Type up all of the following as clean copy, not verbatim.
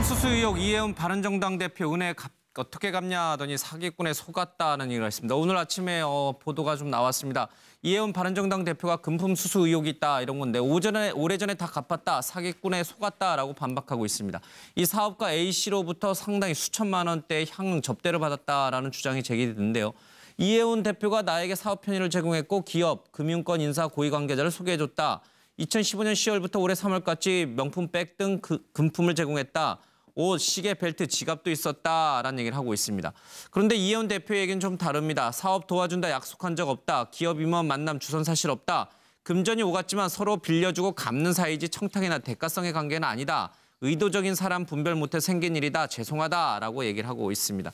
금품수수 의혹 이혜훈 바른정당 대표 은혜 어떻게 갚냐 하더니 사기꾼에 속았다는 얘기가 있습니다. 오늘 아침에 보도가 좀 나왔습니다. 이혜훈 바른정당 대표가 금품수수 의혹이 있다 이런 건데 오래전에 다 갚았다, 사기꾼에 속았다라고 반박하고 있습니다. 이 사업가 A씨로부터 상당히 수천만 원대의 향응 접대를 받았다라는 주장이 제기됐는데요. 이혜훈 대표가 나에게 사업 편의를 제공했고 기업, 금융권 인사 고위 관계자를 소개해줬다. 2015년 10월부터 올해 3월까지 명품 백 등 금품을 제공했다. 옷, 시계, 벨트, 지갑도 있었다라는 얘기를 하고 있습니다. 그런데 이혜훈 대표 얘기는 좀 다릅니다. 사업 도와준다 약속한 적 없다. 기업 임원 만남 주선 사실 없다. 금전이 오갔지만 서로 빌려주고 갚는 사이지 청탁이나 대가성의 관계는 아니다. 의도적인 사람 분별 못해 생긴 일이다. 죄송하다라고 얘기를 하고 있습니다.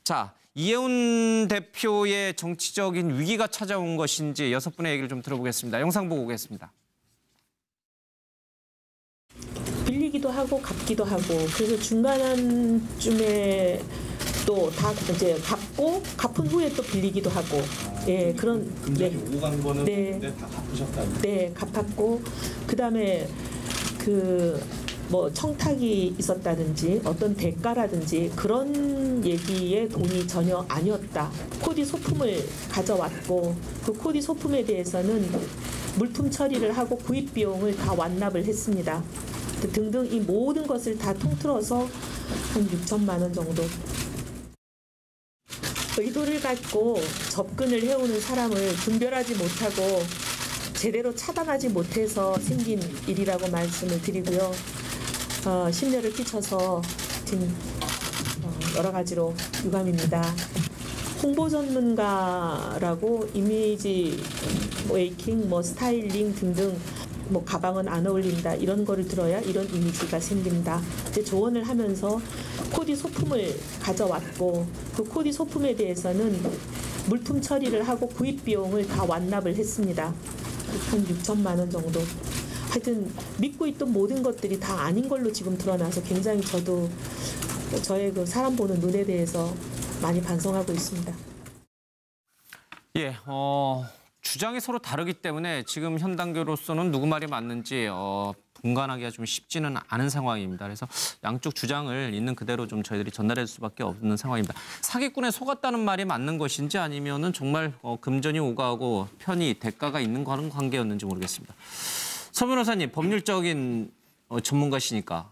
자, 이혜훈 대표의 정치적인 위기가 찾아온 것인지 6분의 얘기를 좀 들어보겠습니다. 영상 보고 오겠습니다. 빌리기도 하고 갚기도 하고 그래서 중간쯤에 또 다 이제 갚은 후에 또 빌리기도 하고 예 그런 금전이 오고 간 거는 네, 다 갚으셨다는 네 갚았고 그다음에 뭐 청탁이 있었다든지 어떤 대가라든지 그런 얘기의 돈이 전혀 아니었다. 코디 소품을 가져왔고 그 코디 소품에 대해서는 물품 처리를 하고 구입 비용을 다 완납을 했습니다. 등등 이 모든 것을 다 통틀어서 한 6천만 원 정도. 의도를 갖고 접근을 해오는 사람을 분별하지 못하고 제대로 차단하지 못해서 생긴 일이라고 말씀을 드리고요. 심려를 끼쳐서 여러 가지로 유감입니다. 홍보 전문가라고 이미지 메이킹, 스타일링 등등 가방은 안 어울린다 이런 거를 들어야 이런 이미지가 생긴다. 이제 조언을 하면서 코디 소품을 가져왔고 그 코디 소품에 대해서는 물품 처리를 하고 구입 비용을 다 완납을 했습니다. 한 6천만 원 정도. 하여튼 믿고 있던 모든 것들이 다 아닌 걸로 지금 드러나서 굉장히 저도 저의 그 사람 보는 눈에 대해서 많이 반성하고 있습니다. 예, 주장이 서로 다르기 때문에 지금 현 단계로서는 누구 말이 맞는지 분간하기가 좀 쉽지는 않은 상황입니다. 그래서 양쪽 주장을 있는 그대로 좀 저희들이 전달할 수밖에 없는 상황입니다. 사기꾼에 속았다는 말이 맞는 것인지 아니면은 정말 금전이 오가고 편의, 대가가 있는 그런 관계였는지 모르겠습니다. 서 변호사님, 법률적인 전문가시니까.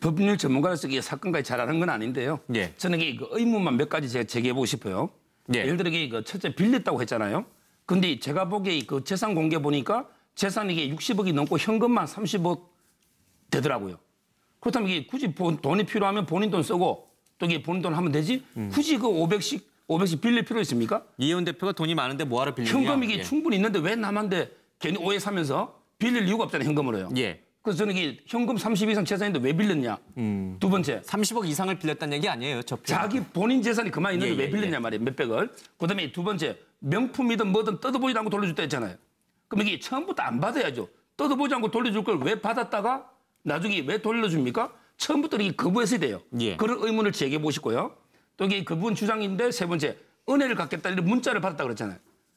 법률 전문가로서 이게 사건까지 잘 아는 건 아닌데요. 예. 저는 그 의문만 몇 가지 제가 제기해보고 싶어요. 예. 예를 들어 그 첫째 빌렸다고 했잖아요. 근데 제가 보기에 그 재산 공개 보니까 재산이 이게 60억이 넘고 현금만 30억 되더라고요. 그렇다면 이게 굳이 돈이 필요하면 본인 돈 쓰고 또 이게 본인 돈 하면 되지? 굳이 그 500씩 빌릴 필요 있습니까? 이혜훈 대표가 돈이 많은데 뭐하러 빌리냐? 현금이 이게 예. 충분히 있는데 왜 남한테 괜히 오해 사면서 빌릴 이유가 없잖아요, 현금으로요. 예. 그래서 저는 이게 현금 30 이상 재산인데 왜 빌렸냐? 두 번째. 30억 이상을 빌렸다는 얘기 아니에요, 저 표. 자기 본인 재산이 그만 있는데 예, 왜 빌렸냐 말이에요, 몇백을. 그다음에 두 번째, 명품이든 뭐든 뜯어보지도 않고 돌려줬다 했잖아요. 그럼 이게 처음부터 안 받아야죠. 뜯어보지 않고 돌려줄 걸 왜 받았다가 나중에 왜 돌려줍니까? 처음부터 이게 거부했어야 돼요. 예. 그런 의문을 제기해 보시고요. 또 이게 그분 주장인데 세 번째, 은혜를 갖겠다 이런 문자를 받았다 그랬잖아요.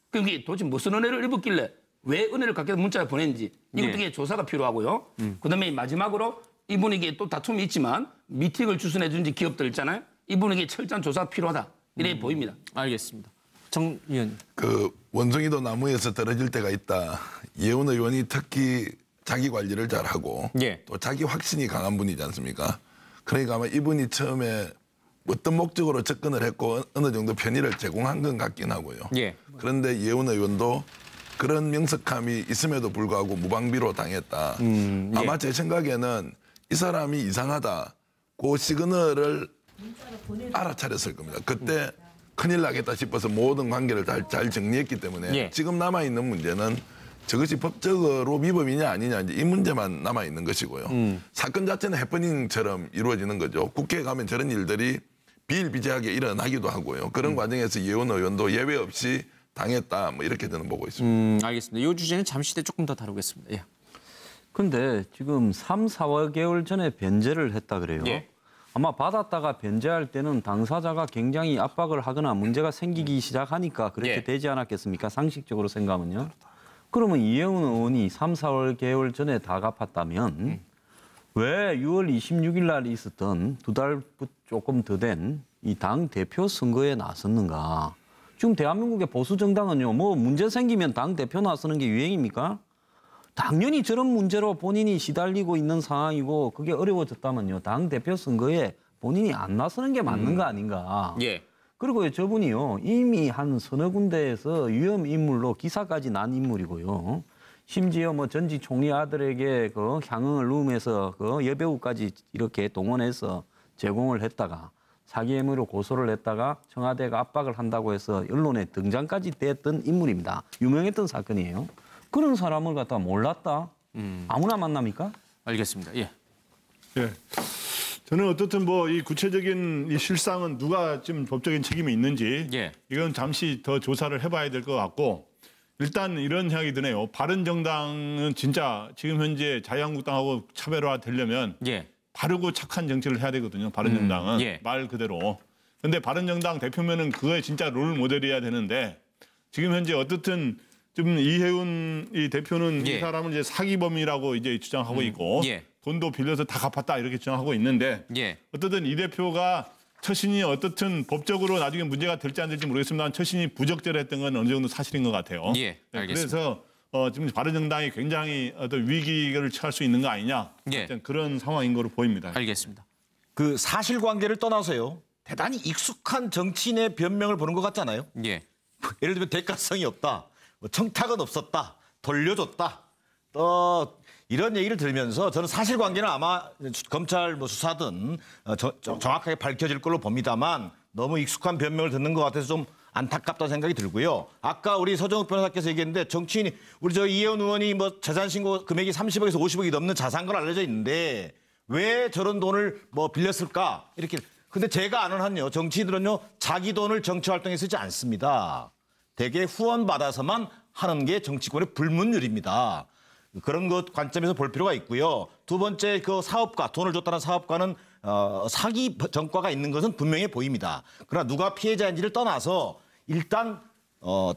그럼 이게 도대체 무슨 은혜를 입었길래 왜 은혜를 갖겠다 문자를 보냈는지 이것도 예. 조사가 필요하고요. 그다음에 마지막으로 이분에게 또 다툼이 있지만 미팅을 주선해 준 기업들 있잖아요. 이분에게 철저한 조사가 필요하다. 이래 보입니다. 알겠습니다. 정 의원. 그 원숭이도 나무에서 떨어질 때가 있다. 이혜훈 의원이 특히 자기 관리를 잘하고 예. 또 자기 확신이 강한 분이지 않습니까? 그러니까 아마 이분이 처음에 어떤 목적으로 접근을 했고 어느 정도 편의를 제공한 건 같긴 하고요. 예. 그런데 이혜훈 의원도 그런 명석함이 있음에도 불구하고 무방비로 당했다. 아마 예. 제 생각에는 이 사람이 이상하다. 그 시그널을 알아차렸을 겁니다. 그때 큰일 나겠다 싶어서 모든 관계를 잘 정리했기 때문에 예. 지금 남아있는 문제는 저것이 법적으로 위법이냐 아니냐 이제 이 문제만 남아있는 것이고요. 사건 자체는 해프닝처럼 이루어지는 거죠. 국회에 가면 저런 일들이 비일비재하게 일어나기도 하고요. 그런 과정에서 이혜훈 의원도 예외 없이 당했다 뭐 이렇게 저는 보고 있습니다. 알겠습니다. 이 주제는 잠시 뒤에 조금 더 다루겠습니다. 예. 근데 지금 3, 4개월 전에 변제를 했다 그래요. 예. 아마 받았다가 변제할 때는 당사자가 굉장히 압박을 하거나 문제가 생기기 시작하니까 그렇게 예. 되지 않았겠습니까? 상식적으로 생각하면요. 그러면 이혜훈 의원이 3, 4개월 전에 다 갚았다면 왜 6월 26일 날 있었던 2달 조금 더 된 이 당 대표 선거에 나섰는가? 지금 대한민국의 보수 정당은요, 뭐 문제 생기면 당 대표 나서는 게 유행입니까? 당연히 저런 문제로 본인이 시달리고 있는 상황이고 그게 어려워졌다면요, 당 대표 선거에 본인이 안 나서는 게 맞는 거 아닌가? 예. 그리고 저분이요, 이미 한 서너 군데에서 위험 인물로 기사까지 난 인물이고요. 심지어 뭐 전직 총리 아들에게 그 향응을 누우면서 그 여배우까지 이렇게 동원해서 제공을 했다가 사기 혐의로 고소를 했다가 청와대가 압박을 한다고 해서 언론에 등장까지 됐던 인물입니다. 유명했던 사건이에요. 그런 사람을 갖다 몰랐다? 아무나 만납니까? 알겠습니다. 예. 예. 저는 어떻든 뭐 이 구체적인 이 실상은 누가 지금 법적인 책임이 있는지 예. 이건 잠시 더 조사를 해봐야 될 것 같고 일단 이런 생각이 드네요. 바른정당은 진짜 지금 현재 자유한국당하고 차별화되려면 예. 바르고 착한 정치를 해야 되거든요. 바른정당은 예. 말 그대로. 근데 바른정당 대표면은 그거에 진짜 롤 모델이어야 되는데 지금 현재 어떻든 좀 이해운 이 대표는 예. 이 사람을 이제 사기범이라고 이제 주장하고 있고 예. 돈도 빌려서 다 갚았다 이렇게 주장하고 있는데 예. 어쨌든 이 대표가 처신이 어떻든 법적으로 나중에 문제가 될지 안 될지 모르겠습니다만 처신이 부적절했던 건 어느 정도 사실인 것 같아요. 예, 알겠습니다. 그래서 지금 바른정당이 굉장히 어떤 위기를 처할 수 있는 거 아니냐 예. 어떤 그런 상황인 거로 보입니다. 알겠습니다. 그 사실관계를 떠나서요. 대단히 익숙한 정치인의 변명을 보는 것 같잖아요. 예. 예를 들면 대가성이 없다. 뭐 청탁은 없었다. 돌려줬다. 이런 얘기를 들으면서 저는 사실관계는 아마 검찰 뭐 수사든 정확하게 밝혀질 걸로 봅니다만 너무 익숙한 변명을 듣는 것 같아서 좀 안타깝다는 생각이 들고요. 아까 우리 서정욱 변호사께서 얘기했는데 정치인이 우리 저 이혜원 의원이 뭐 재산 신고 금액이 30억에서 50억이 넘는 자산가로 알려져 있는데 왜 저런 돈을 뭐 빌렸을까? 이렇게. 근데 제가 아는 한요. 정치인들은요. 자기 돈을 정치 활동에 쓰지 않습니다. 대개 후원 받아서만 하는 게 정치권의 불문율입니다. 그런 것 관점에서 볼 필요가 있고요. 두 번째 그 사업가, 돈을 줬다는 사업가는 사기 전과가 있는 것은 분명해 보입니다. 그러나 누가 피해자인지를 떠나서 일단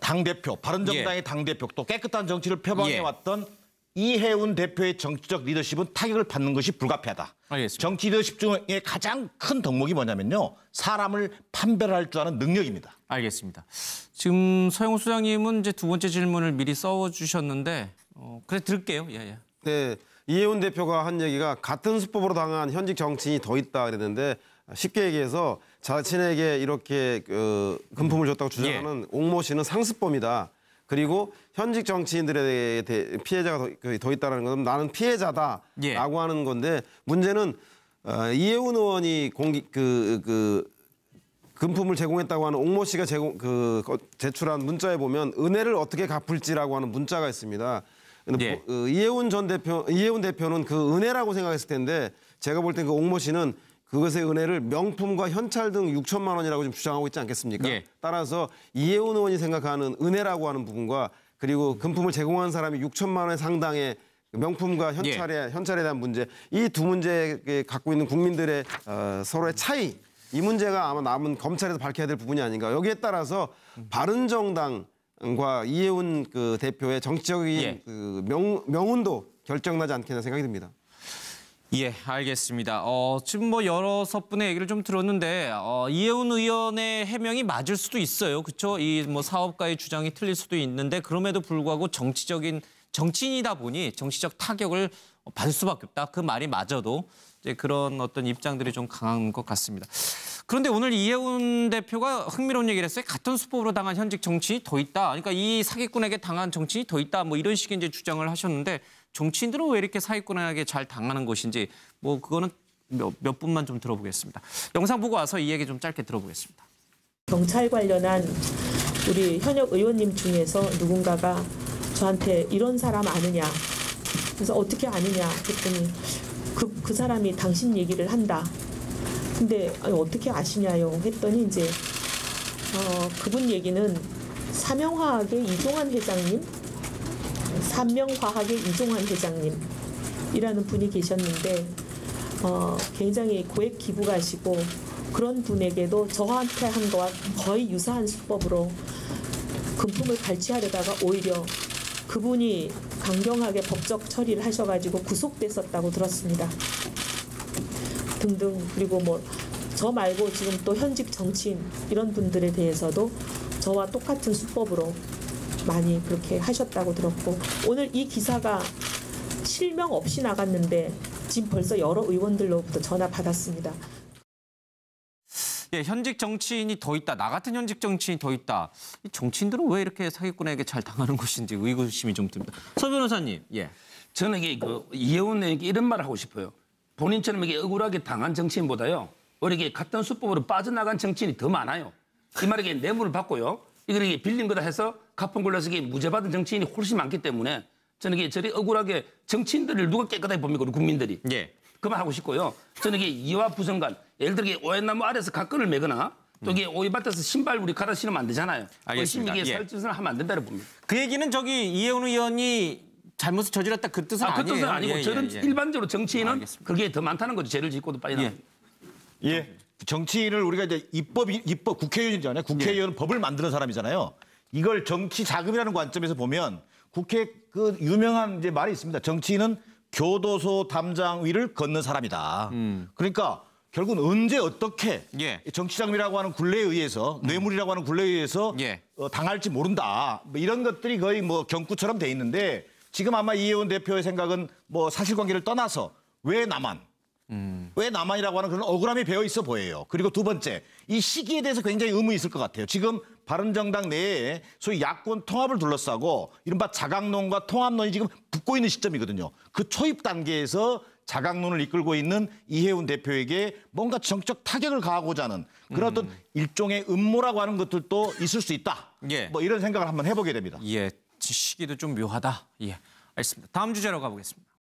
당대표, 바른정당의 당대표 또 깨끗한 정치를 표방해왔던 이해운 대표의 정치적 리더십은 타격을 받는 것이 불가피하다. 알겠습니다. 정치 리더십 중에 가장 큰 덕목이 뭐냐면요. 사람을 판별할 줄 아는 능력입니다. 알겠습니다. 지금 서영우 소장님은 이제 두 번째 질문을 미리 써주셨는데 그래 들을게요. 예. 네, 이혜훈 대표가 한 얘기가 같은 수법으로 당한 현직 정치인이 더 있다 그랬는데 쉽게 얘기해서 자신에게 이렇게 금품을 줬다고 주장하는 옥모 씨는 상습범이다. 그리고 현직 정치인들에 대해 피해자가 더 있다는 건 나는 피해자다라고 하는 건데 문제는 이혜훈 의원이 금품을 제공했다고 하는 옥모 씨가 제출한 문자에 보면 은혜를 어떻게 갚을지라고 하는 문자가 있습니다. 근데 이혜훈 대표는 그 은혜라고 생각했을 텐데 제가 볼 땐 그 옥모 씨는 그것의 은혜를 명품과 현찰 등 6천만 원이라고 지금 주장하고 있지 않겠습니까? 예. 따라서 이혜훈 의원이 생각하는 은혜라고 하는 부분과 그리고 금품을 제공한 사람이 6천만 원 상당의 명품과 현찰에 대한 문제, 이 두 문제에 갖고 있는 국민들의 서로의 차이, 이 문제가 아마 남은 검찰에서 밝혀야 될 부분이 아닌가. 여기에 따라서 바른정당과 이혜훈 그 대표의 정치적인 그 명운도 결정나지 않겠나 생각이 듭니다. 예, 알겠습니다. 지금 뭐 여러 분의 얘기를 좀 들었는데 이혜훈 의원의 해명이 맞을 수도 있어요. 그렇죠? 이 뭐 사업가의 주장이 틀릴 수도 있는데 그럼에도 불구하고 정치인이다 보니 정치적 타격을 받을 수밖에 없다. 그 말이 맞아도 이제 그런 어떤 입장들이 좀 강한 것 같습니다. 그런데 오늘 이혜훈 대표가 흥미로운 얘기를 했어요. 같은 수법으로 당한 현직 정치인이 더 있다. 그러니까 이 사기꾼에게 당한 정치인이 더 있다. 뭐 이런 식의 이제 주장을 하셨는데 정치인들은 왜 이렇게 사기꾼에게 잘 당하는 것인지 뭐 그거는 몇 분만 좀 들어보겠습니다. 영상 보고 와서 이 얘기 좀 짧게 들어보겠습니다. 경찰 관련한 우리 현역 의원님 중에서 누군가가 저한테 이런 사람 아느냐. 그래서 어떻게 아느냐 했더니 그 사람이 당신 얘기를 한다. 근데 어떻게 아시냐요? 했더니 이제 그분 얘기는 삼명화학의 이종환 회장님이라는 분이 계셨는데 굉장히 고액 기부가시고 그런 분에게도 저한테 한 거와 거의 유사한 수법으로 금품을 갈취하려다가 오히려 그분이 강경하게 법적 처리를 하셔가지고 구속됐었다고 들었습니다. 등등. 그리고 뭐 저 말고 지금 또 현직 정치인 이런 분들에 대해서도 저와 똑같은 수법으로 많이 그렇게 하셨다고 들었고, 오늘 이 기사가 실명 없이 나갔는데 지금 벌써 여러 의원들로부터 전화 받았습니다. 예, 현직 정치인이 더 있다. 나 같은 현직 정치인이 더 있다. 이 정치인들은 왜 이렇게 사기꾼에게 잘 당하는 것인지 의구심이 좀 듭니다. 서 변호사님, 예. 저는 이게 이혜원에게 이런 말을 하고 싶어요. 본인처럼 이게 억울하게 당한 정치인보다요, 이렇게 같은 수법으로 빠져나간 정치인이 더 많아요. 이 말에 뇌물을 받고요, 이걸 이게 빌린 거다 해서 가판 걸려서 무죄 받은 정치인이 훨씬 많기 때문에 저는 이게 저리 억울하게 정치인들을 누가 깨끗하게 봅니까, 우리 국민들이. 예. 그만 하고 싶고요. 저는 이게 이와 부정간, 예를 들어 오얏나무 아래서 각건을 매거나 또 이게 오이밭에서 신발 우리 갈아 신으면 안 되잖아요. 알겠습니다. 이게 예. 살짓을 하면 안 된다고 봅니다. 그 얘기는 저기 이혜원 의원이 잘못을 저질렀다 그 뜻은 그 아니에요. 뜻은 아니고 예, 저는 예, 예. 일반적으로 정치인은 알겠습니다. 그게 더 많다는 거죠. 죄를 짓고도 빨리 나가요. 예. 정치인을 우리가 이제 입법 국회의원이잖아요. 국회의원은 법을 만드는 사람이잖아요. 이걸 정치 자금이라는 관점에서 보면 국회 그 유명한 이제 말이 있습니다. 정치인은 교도소 담장 위를 걷는 사람이다. 그러니까 결국은 언제 어떻게 예. 정치 자금이라고 하는 굴레에 의해서 뇌물이라고 하는 굴레에 의해서 예. 당할지 모른다. 뭐 이런 것들이 거의 뭐 경구처럼 돼 있는데 지금 아마 이혜원 대표의 생각은 뭐 사실관계를 떠나서 왜 나만? 왜 나만이라고 하는 그런 억울함이 배어 있어 보여요. 그리고 두 번째, 이 시기에 대해서 굉장히 의문이 있을 것 같아요. 지금 바른정당 내에 소위 야권 통합을 둘러싸고 이른바 자강론과 통합론이 지금 붙고 있는 시점이거든요. 그 초입 단계에서 자강론을 이끌고 있는 이혜원 대표에게 뭔가 정적 타격을 가하고자 하는 그런 어떤 일종의 음모라고 하는 것들도 있을 수 있다. 예. 뭐 이런 생각을 한번 해보게 됩니다. 예, 시기도 좀 묘하다. 예, 알겠습니다. 다음 주제로 가보겠습니다.